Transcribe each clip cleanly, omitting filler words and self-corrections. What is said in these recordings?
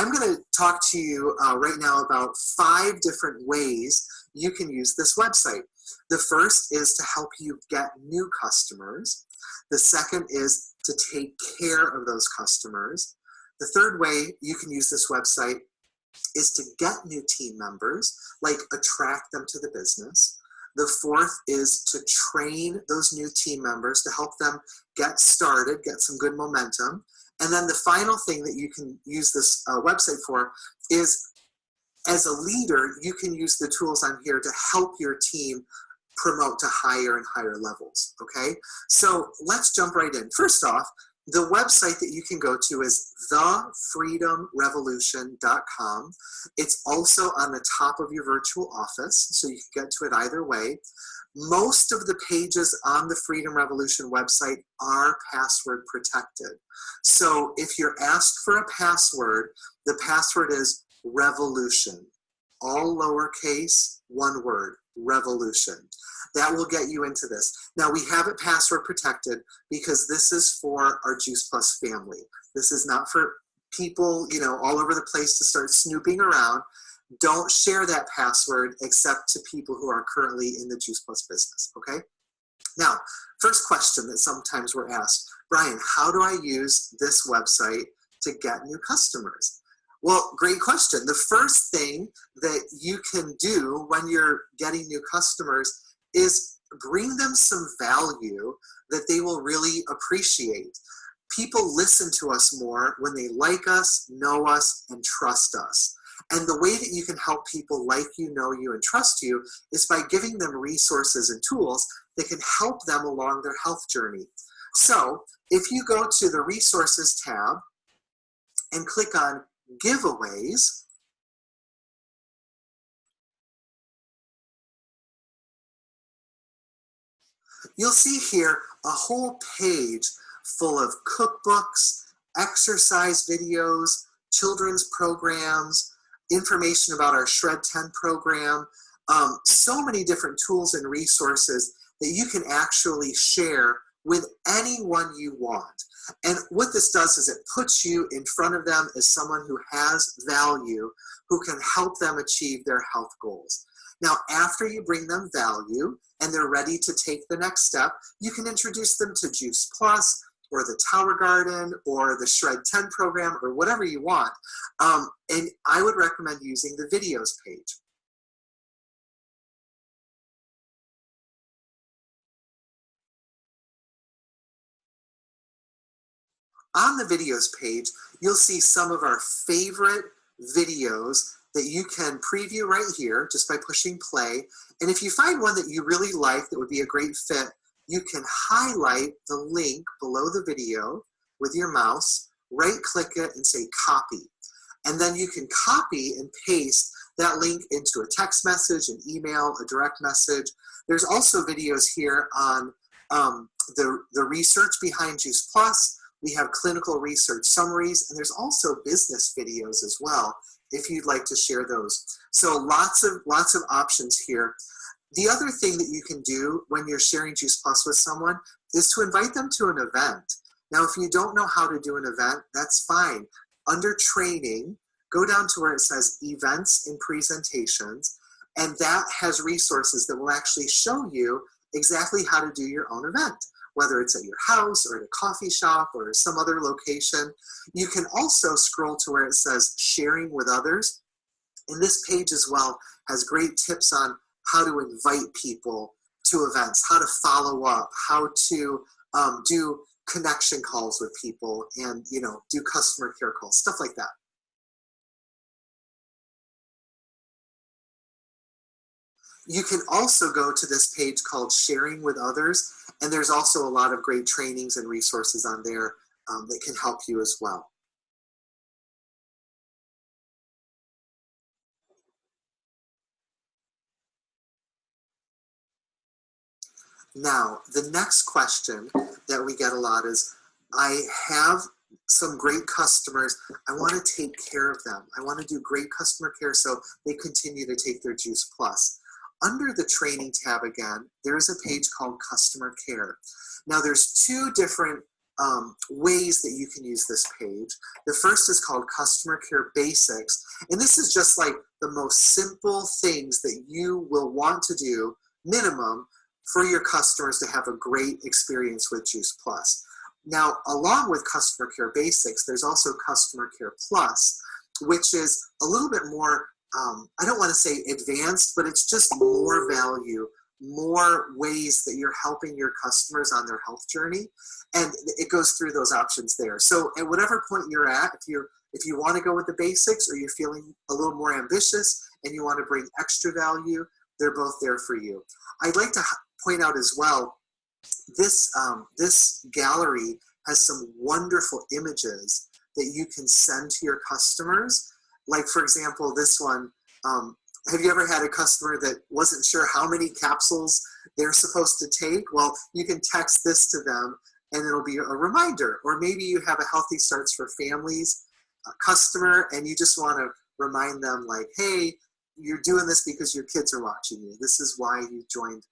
I'm going to talk to you right now about 5 different ways you can use this website. The first is to help you get new customers. The second is to take care of those customers. The third way you can use this website is to get new team members, like attract them to the business. The fourth is to train those new team members to help them get started, get some good momentum. And then the final thing that you can use this website for is, as a leader, you can use the tools on here to help your team promote to higher and higher levels, okay? So let's jump right in. First off, the website that you can go to is thefreedomrevolution.com. It's also on the top of your virtual office, so you can get to it either way. Most of the pages on the Freedom Revolution website are password protected. So if you're asked for a password, the password is revolution. All lowercase, one word, revolution. That will get you into this. Now, we have it password protected because this is for our Juice Plus family. This is not for people, all over the place to start snooping around. Don't share that password except to people who are currently in the Juice Plus business, okay? Now, first question that sometimes we're asked, Brian, how do I use this website to get new customers? Well, great question. The first thing that you can do when you're getting new customers is bring them some value that they will really appreciate. People listen to us more when they like us, know us, and trust us. And the way that you can help people like you, know you, and trust you is by giving them resources and tools that can help them along their health journey. So if you go to the Resources tab and click on Giveaways, you'll see here a whole page full of cookbooks, exercise videos, children's programs, information about our Shred 10 program, so many different tools and resources that you can actually share with anyone you want. And what this does is it puts you in front of them as someone who has value, who can help them achieve their health goals. Now, after you bring them value and they're ready to take the next step, you can introduce them to Juice Plus or the Tower Garden or the Shred 10 program or whatever you want. And I would recommend using the videos page. On the videos page, you'll see some of our favorite videos that you can preview right here just by pushing play. And if you find one that you really like that would be a great fit, you can highlight the link below the video with your mouse, right-click it and say copy. And then you can copy and paste that link into a text message, an email, a direct message. There's also videos here on the research behind Juice Plus. We have clinical research summaries, and there's also business videos as well, if you'd like to share those. So lots of options here. The other thing that you can do when you're sharing Juice Plus with someone is to invite them to an event. Now, if you don't know how to do an event, that's fine. Under training, go down to where it says events and presentations, and that has resources that will actually show you exactly how to do your own event, whether it's at your house or at a coffee shop or some other location. You can also scroll to where it says sharing with others. And this page as well has great tips on how to invite people to events, how to follow up, how to do connection calls with people and, do customer care calls, stuff like that. You can also go to this page called Sharing with Others, and there's also a lot of great trainings and resources on there that can help you as well. Now, the next question that we get a lot is, I have some great customers. I want to take care of them. I want to do great customer care so they continue to take their Juice Plus. Under the training tab again, there is a page called Customer Care. Now, there's 2 different ways that you can use this page. The first is called Customer Care Basics, and this is just like the most simple things that you will want to do, minimum, for your customers to have a great experience with Juice Plus. Now, along with Customer Care Basics, there's also Customer Care Plus, which is a little bit more, I don't want to say advanced, but it's just more value, more ways that you're helping your customers on their health journey, and it goes through those options there. So at whatever point you're at, if you want to go with the basics, or you're feeling a little more ambitious and you want to bring extra value, they're both there for you. I'd like to point out as well, this gallery has some wonderful images that you can send to your customers. Like, for example, this one, have you ever had a customer that wasn't sure how many capsules they're supposed to take? Well, you can text this to them and it'll be a reminder. Or maybe you have a Healthy Starts for Families customer and you just want to remind them, like, hey, you're doing this because your kids are watching you. This is why you joined,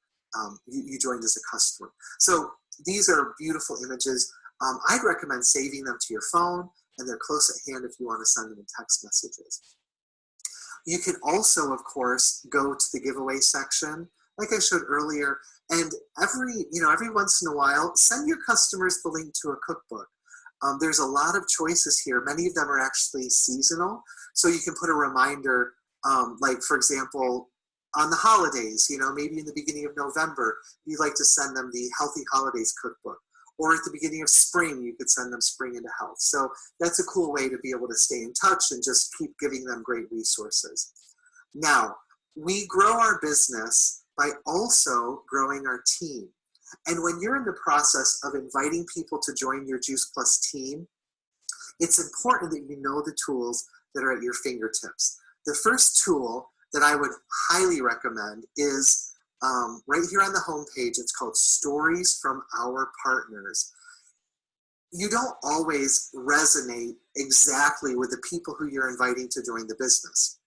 you joined as a customer. So these are beautiful images. I'd recommend saving them to your phone, and they're close at hand if you want to send them in text messages. You can also, of course, go to the giveaway section, like I showed earlier, and every once in a while, send your customers the link to a cookbook. There's a lot of choices here. Many of them are actually seasonal, so you can put a reminder, like, for example, on the holidays, maybe in the beginning of November, you'd like to send them the Healthy Holidays cookbook. Or at the beginning of spring, you could send them Spring into Health. So that's a cool way to be able to stay in touch and just keep giving them great resources. Now, we grow our business by also growing our team. And when you're in the process of inviting people to join your Juice Plus team, it's important that you know the tools that are at your fingertips. The first tool that I would highly recommend is right here on the homepage. It's called Stories from Our Partners. You don't always resonate exactly with the people who you're inviting to join the business.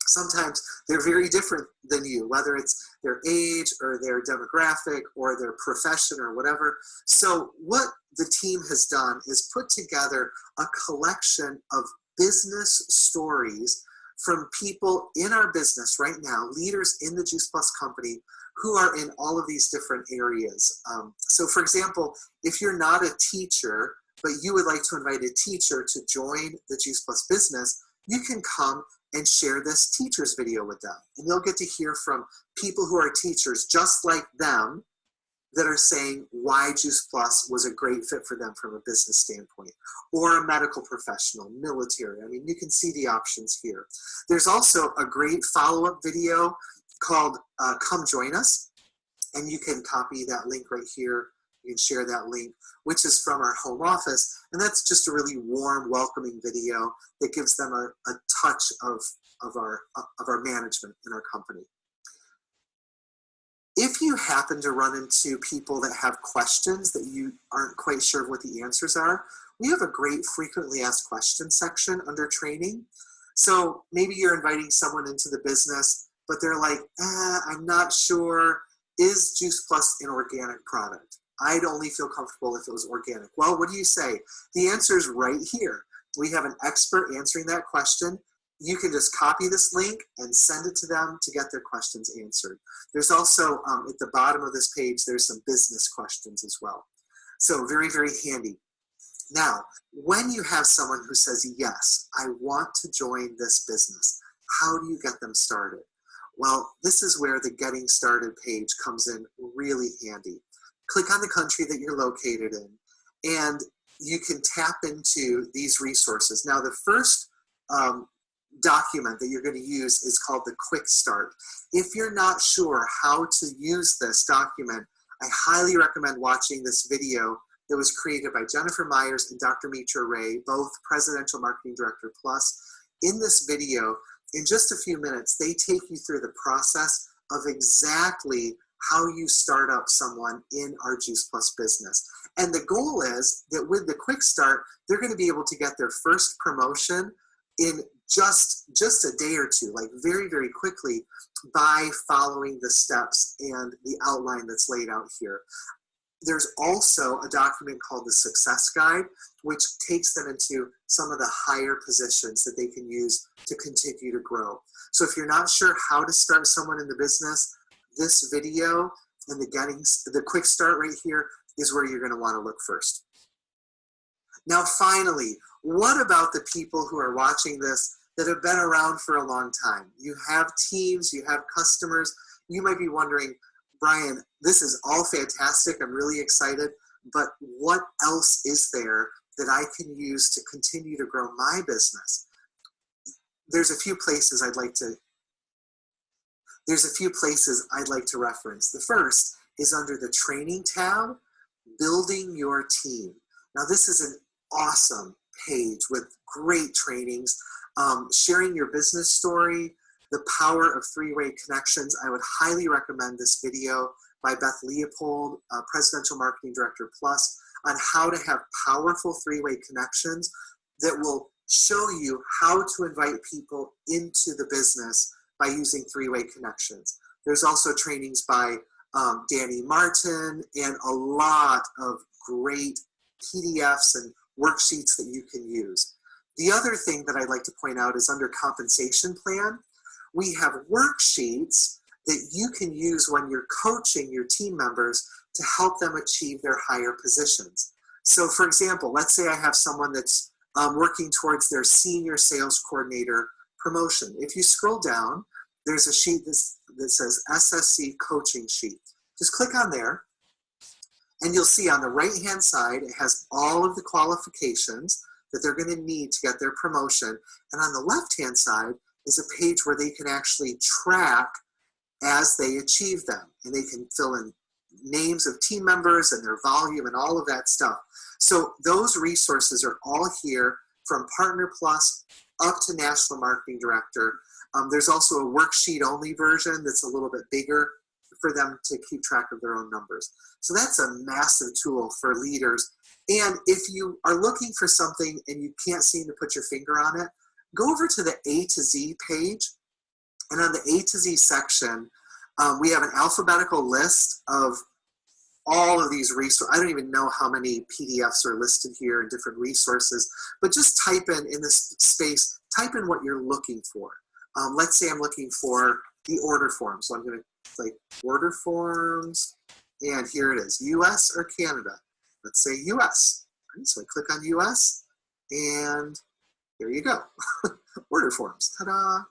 Sometimes they're very different than you, whether it's their age or their demographic or their profession or whatever. So what the team has done is put together a collection of business stories from people in our business right now, leaders in the Juice Plus company, who are in all of these different areas. So for example, if you're not a teacher, but you would like to invite a teacher to join the Juice Plus business, you can come and share this teacher's video with them. And they'll get to hear from people who are teachers just like them that are saying why Juice Plus was a great fit for them from a business standpoint, or a medical professional, military. I mean, you can see the options here. There's also a great follow-up video called Come Join Us, and you can copy that link right here. You can share that link, which is from our home office, and that's just a really warm, welcoming video that gives them a touch of our management in our company. If you happen to run into people that have questions that you aren't quite sure what the answers are, we have a great frequently asked questions section under training. So maybe you're inviting someone into the business, but they're like, I'm not sure, is Juice Plus an organic product? I'd only feel comfortable if it was organic. Well, what do you say? The answer is right here. We have an expert answering that question. You can just copy this link and send it to them to get their questions answered. There's also, at the bottom of this page, there's some business questions as well. So very, very handy. Now, when you have someone who says, yes, I want to join this business, how do you get them started? Well, this is where the Getting Started page comes in really handy. Click on the country that you're located in, and you can tap into these resources. Now, the first document that you're going to use is called the Quick Start. If you're not sure how to use this document, I highly recommend watching this video that was created by Jennifer Myers and Dr. Mitra Ray, both Presidential Marketing Director Plus. In this video, in just a few minutes, they take you through the process of exactly how you start up someone in our Juice Plus business. And the goal is that with the Quick Start, they're going to be able to get their first promotion in just a day or two, like very, very quickly, by following the steps and the outline that's laid out here. There's also a document called the Success Guide, which takes them into some of the higher positions that they can use to continue to grow. So if you're not sure how to start someone in the business, this video and the quick start right here is where you're going to want to look first. Now, finally, what about the people who are watching this that have been around for a long time? You have teams, you have customers. You might be wondering, Brian, this is all fantastic. I'm really excited, but what else is there that I can use to continue to grow my business? There's a few places I'd like to reference. The first is under the training tab, building your team. Now, this is an awesome page with great trainings, sharing your business story, the power of three-way connections. I would highly recommend this video by Beth Leopold, Presidential Marketing Director Plus, on how to have powerful three-way connections that will show you how to invite people into the business by using three-way connections. There's also trainings by Danny Martin and a lot of great PDFs and worksheets that you can use. The other thing that I'd like to point out is under compensation plan, we have worksheets that you can use when you're coaching your team members to help them achieve their higher positions. So for example, let's say I have someone that's working towards their senior sales coordinator promotion. If you scroll down, there's a sheet that says SSC coaching sheet. Just click on there, and you'll see on the right-hand side, it has all of the qualifications that they're going to need to get their promotion. And on the left-hand side is a page where they can actually track as they achieve them. And they can fill in names of team members and their volume and all of that stuff. So those resources are all here from Partner Plus up to National Marketing Director. There's also a worksheet-only version that's a little bit bigger for them to keep track of their own numbers. So that's a massive tool for leaders. And if you are looking for something and you can't seem to put your finger on it, go over to the A to Z page. And on the A to Z section, we have an alphabetical list of all of these resources. I don't even know how many PDFs are listed here and different resources, but just type in this space, type in what you're looking for. Let's say I'm looking for the order form. So I'm going to like order forms, and here it is, US or Canada. Let's say US. Right, so I click on US, and there you go. Order forms, ta-da.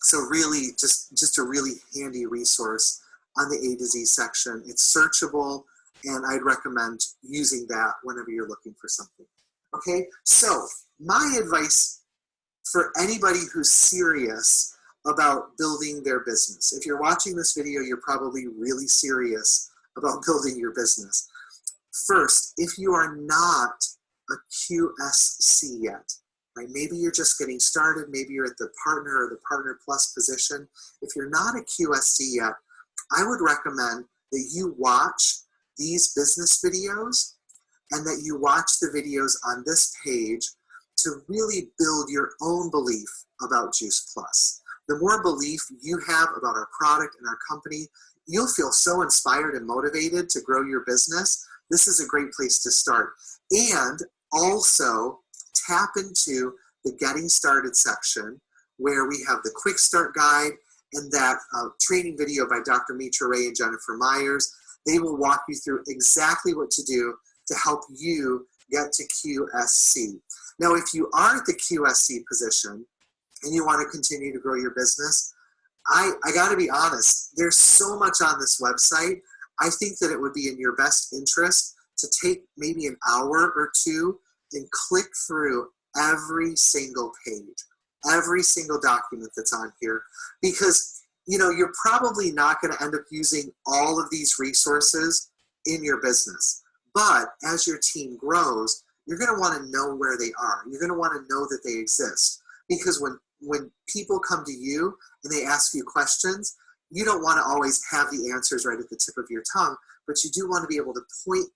So really just a really handy resource on the A to Z section. It's searchable, and I'd recommend using that whenever you're looking for something. Okay, so my advice for anybody who's serious about building their business. If you're watching this video, you're probably really serious about building your business. First, if you are not a QSC yet, right? Maybe you're just getting started, maybe you're at the partner or the partner plus position. If you're not a QSC yet, I would recommend that you watch these business videos and that you watch the videos on this page to really build your own belief about Juice Plus. The more belief you have about our product and our company, you'll feel so inspired and motivated to grow your business. This is a great place to start. And also tap into the Getting Started section where we have the Quick Start Guide and that training video by Dr. Mitra Ray and Jennifer Myers. They will walk you through exactly what to do to help you get to QSC. Now, if you are at the QSC position and you want to continue to grow your business, I got to be honest, there's so much on this website. I think that it would be in your best interest to take maybe an hour or two and click through every single page, every single document that's on here, because you're probably not going to end up using all of these resources in your business. But as your team grows, you're going to want to know where they are. You're going to want to know that they exist. Because when people come to you and they ask you questions, you don't want to always have the answers right at the tip of your tongue, but you do want to be able to point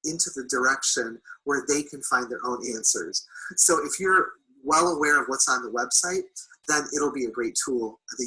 into the direction where they can find their own answers. So if you're well aware of what's on the website, then it'll be a great tool that